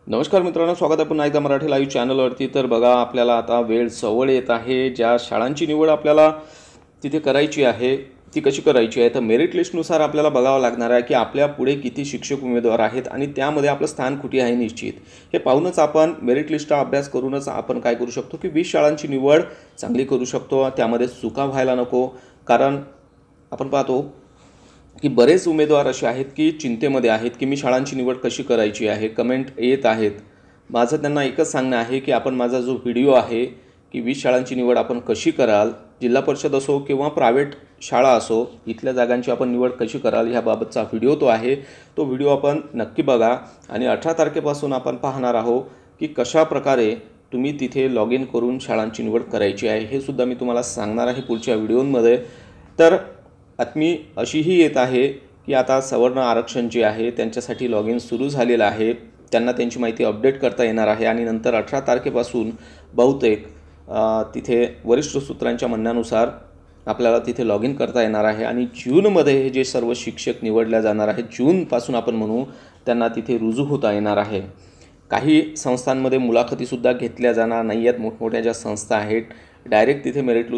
नमस्कार मित्रांनो, स्वागत आहे पुन्हा एकदा मराठी लाईव्ह चॅनलवरती। तर बघा, आपल्याला आता वेळ जवळ येत आहे। ज्या शाळांची निवड आपल्याला तिथे करायची आहे ती कशी करायची आहे, तर मेरिट लिस्टनुसार आपल्याला बघावं लागणार आहे की आपल्या पुढे किती शिक्षक उमेदवार आहेत आणि त्यामध्ये आपलं स्थान कुठे आहे निश्चित हे पाहूनच आपण मेरिट लिस्टचा अभ्यास करूनच आपण काय करू शकतो की 20 शाळांची निवड चांगली करू शकतो। त्यामध्ये चुका व्हायला नको, कारण आपण पाहतो की बरेच उमेदवार असे आहेत की चिंतेमध्ये आहेत की मी शाळांची निवड कशी करायची आहे। कमेंट येत आहेत। माझं त्यांना एकच सांगणं आहे की आपण माझा जो व्हिडिओ आहे की 20 शाळांची निवड आपण कशी कराल, जिल्हा परिषद असो किंवा प्रायव्हेट शाळा असो, इथल्या जागांची आपण निवड कशी कराल ह्याबाबतचा व्हिडिओ तो आहे। तो व्हिडिओ आपण नक्की बघा आणि 18 तारखेपासून आपण पाहणार आहोत की कशा प्रकारे तुम्ही तिथे लॉग इन करून शाळांची निवड करायची आहे हे सुद्धा मी तुम्हाला सांगणार आहे पुढच्या व्हिडिओमध्ये। तर बातमी अशीही येत आहे की आता सवर्ण आरक्षण जे आहे त्यांच्यासाठी लॉग इन सुरू झालेलं आहे। त्यांना त्यांची माहिती अपडेट करता येणार आहे आणि नंतर 18 तारखेपासून बहुतेक तिथे वरिष्ठ सूत्रांच्या म्हणण्यानुसार आपल्याला तिथे लॉग इन करता येणार आहे आणि जूनमध्ये हे जे सर्व शिक्षक निवडल्या जाणार आहेत, जूनपासून आपण म्हणू, त्यांना तिथे रुजू होता येणार आहे। काही संस्थांमध्ये मुलाखतीसुद्धा घेतल्या जाणार नाही आहेत। मोठमोठ्या ज्या संस्था आहेत डायरेक्ट तिथे मेरिट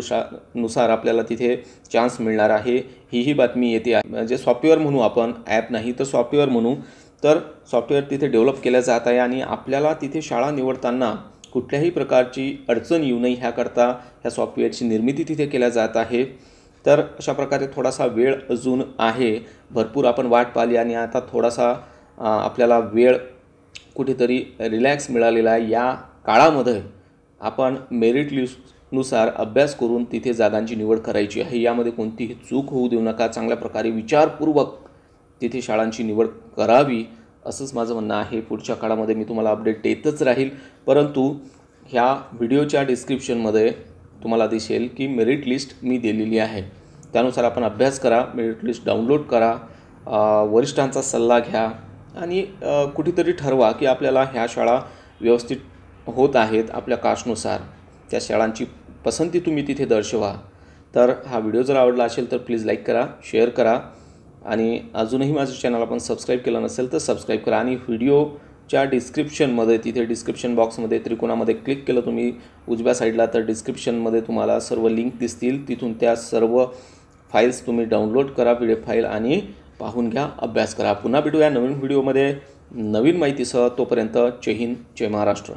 नुसार आपल्याला तिथे चान्स मिळणार आहे, ही बातमी येते आहे। म्हणजे सॉफ्टवेअर म्हणू आपण, ॲप नाही तर सॉफ्टवेअर म्हणू, तर सॉफ्टवेअर तिथे डेव्हलप केलं जात आहे आणि आपल्याला तिथे शाळा निवडताना कुठल्याही प्रकारची अडचण येऊ नये ह्याकरता ह्या सॉफ्टवेअरची निर्मिती तिथे केल्या जात आहे। तर अशा प्रकारे थोडासा वेळ अजून आहे, भरपूर आपण वाट पाहिली आणि आता थोडासा आपल्याला वेळ कुठेतरी रिलॅक्स मिळालेला आहे। या काळामध्ये आपण मेरिट लिस्टनुसार अभ्यास करून तिथे जागांची निवड करायची आहे। यामध्ये कोणतीही चूक होऊ देऊ नका, चांगल्या प्रकारे विचारपूर्वक तिथे शाळांची निवड करावी असंच माझं म्हणणं आहे। पुढच्या काळामध्ये मी तुम्हाला अपडेट देतच राहील, परंतु ह्या व्हिडिओच्या डिस्क्रिप्शनमध्ये तुम्हाला दिसेल की मेरिट लिस्ट मी दिलेली आहे, त्यानुसार आपण अभ्यास करा, मेरिट लिस्ट डाउनलोड करा, वरिष्ठांचा सल्ला घ्या आणि कुठेतरी ठरवा की आपल्याला ह्या शाळा व्यवस्थित होत आहेत आपल्या कास्टनुसार, त्या शाळांची पसंती तुम्ही तिथे दर्शवा। तर हा व्हिडिओ जर आवडला असेल तर प्लीज लाईक करा, शेअर करा आणि अजूनही माझं चॅनल आपण सबस्क्राईब केलं नसेल तर सबस्क्राईब करा आणि व्हिडिओच्या डिस्क्रिप्शनमध्ये तिथे डिस्क्रिप्शन बॉक्समध्ये त्रिकोणामध्ये क्लिक केलं तुम्ही उजव्या साईडला तर डिस्क्रिप्शनमध्ये तुम्हाला सर्व लिंक दिसतील, तिथून त्या सर्व फाईल्स तुम्ही डाउनलोड करा, PDF फाईल, आणि पाहून घ्या, अभ्यास करा। पुन्हा भेटूया नवीन व्हिडिओमध्ये नवीन माहितीसह। तोपर्यंत जय हिंद, जय महाराष्ट्र।